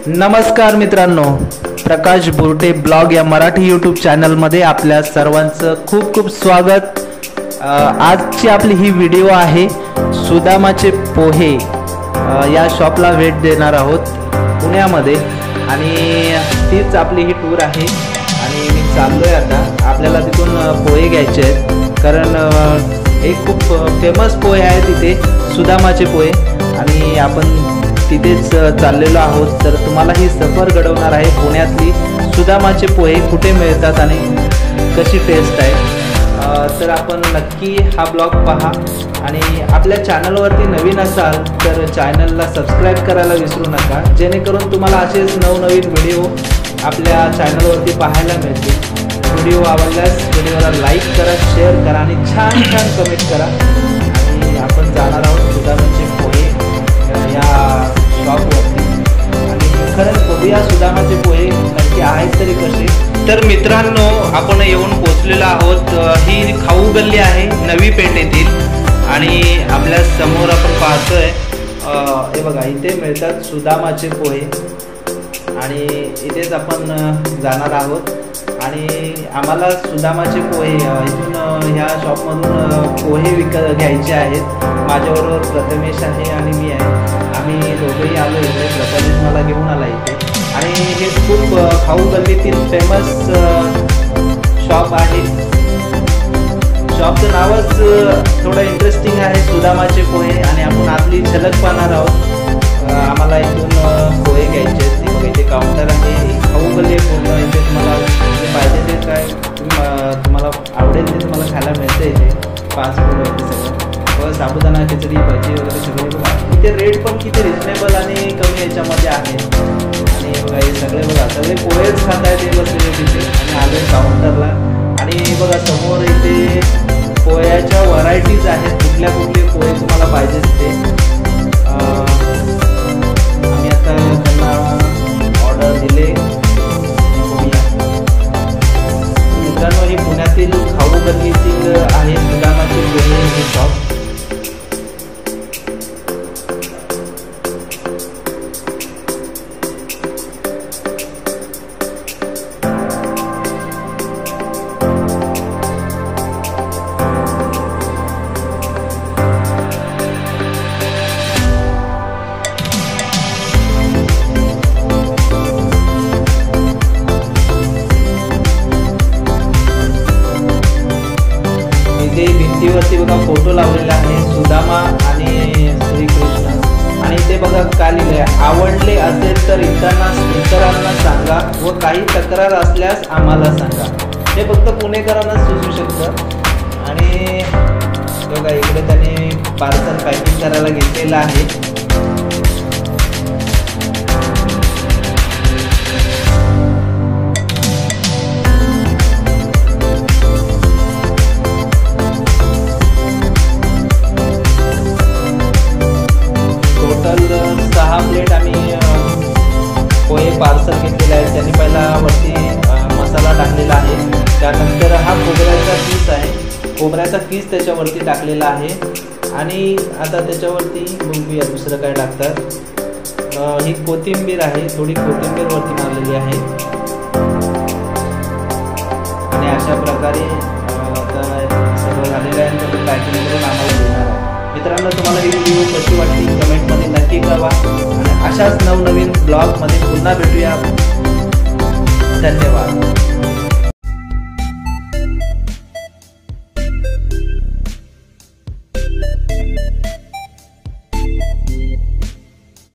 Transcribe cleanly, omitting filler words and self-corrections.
नमस्कार मित्रांनो, प्रकाश बोर्टे ब्लॉग या मराठी यूट्यूब चॅनलमध्ये आपल्या सर्वांचं खूप खूप स्वागत। आजची आपली ही व्हिडिओ आहे सुदामाचे पोहे या शॉपला भेट देणार आहोत पुण्यामध्ये आणि तीच आपली ही टूर आहे आणि मी चाललोय आता। आपल्याला तिथून पोहे घ्यायचे आहेत कारण एक खूप फेमस पोहे आहे तिथे, सुदामाचे पोहे, आणि आपण तिथेच चाललेलो आहोत। तर तुम्हाला ही सफर घडवणार आहे पुण्यातली सुदामाचे पोहे कुठे मिळतात आणि कशी टेस्ट आहे। तर आपण नक्की हा ब्लॉग पहा आणि आपल्या चॅनलवरती नवीन असाल तर चॅनलला सबस्क्राईब करायला विसरू नका, जेणेकरून तुम्हाला असेच नवनवीन व्हिडिओ आपल्या चॅनलवरती पाहायला मिळतील। व्हिडिओ आवडल्यास व्हिडिओला लाईक करा, शेअर करा आणि छान छान कमेंट करा। आणि आपण जाणार आहोत सुदामाचे पोहे या शॉपवरती आणि खरंच बघूया सुदामाचे पोहे नक्की आहेत तरी कसे। तर मित्रांनो, आपण येऊन पोहोचलेलो आहोत। ही खाऊ गल्ली आहे नवी पेठ येथील आणि आपल्या समोर आपण पाहतोय हे बघा, इथे मिळतात सुदामाचे पोहे आणि इथेच आपण जाणार आहोत। आणि आम्हाला सुदामाचे पोहे इथून ह्या शॉपमधून पोहे घ्यायचे आहेत। माझ्याबरोबर प्रथमेश आहे आणि मी आहे, आम्ही दोघंही आलो इथे। प्रथमेश मला घेऊन आला इथे आणि हे खूप खाऊ गल्लीतील फेमस शॉप आहे। शॉपचं नावच थोडं इंटरेस्टिंग आहे, सुदामाचे पोहे, आणि आपण आपली झलक पाहणार आहोत। आम्हाला इथून पोहे घ्यायचे आहेत। इथे काउंटर आहे, खाऊ गल्ली पूर्ण। इथे तुम्हाला जे पाहिजे ते काय तुम्हाला आवडेल ते तुम्हाला खायला मिळते। इथे फास्ट फूड वगैरे सगळं, साबुदाणा खिचडी, भजी वगैरे सगळे बघा। इथे रेट पण किती रिजनेबल आणि कमी याच्यामध्ये आहे। आणि बघा हे सगळे बघा, सगळे पोहेच खात आहेत ते बसलेले तिथे आणि आले काउंटरला। आणि बघा समोर इथे पोह्याच्या व्हरायटीज आहेत, कुठले पोहे तुम्हाला पाहिजेत ते। आम्ही आता त्यांना ऑर्डर दिले। मित्रांनो, ही पुण्यातील खाऊ गल्लीतील आहे सुदामाचे पोहे हे शॉप। इथे भिंतीवरती बघा फोटो लावलेला आहे सुदामा आणि श्रीकृष्ण, आणि इथे बघा काय लिहिलंय, आवडले असेल तर इतरांना सांगा व काही तक्रार असल्यास आम्हाला सांगा। हे फक्त पुणेकरांनाच सुचू शकतं। आणि बघा इकडे त्याने पार्सल पॅकिंग करायला घेतलेलं आहे। टोटल 6 प्लेट आम्ही पोहे पार्सल घेतलेले आहेत। त्यांनी पहिला वरती मसाला टाकलेला आहे, त्यानंतर हा खोबऱ्याचा किस आहे, खोबऱ्याचा किस त्याच्यावरती टाकलेला आहे। आणि आता त्याच्यावरती बघूया दुसरं काय टाकतात। ही कोथिंबीर आहे, थोडी कोथिंबीर वरती मारलेली आहे आणि अशा प्रकारे आता सगळं झालेलं आहे। तर पॅकिंग करून आम्हाला देणार आहे। मित्रांनो, तुम्हाला ही व्हिडिओ कशी वाटली कमेंटमध्ये नक्की कळवा आणि अशाच नवनवीन ब्लॉगमध्ये पुन्हा भेटूया। धन्यवाद।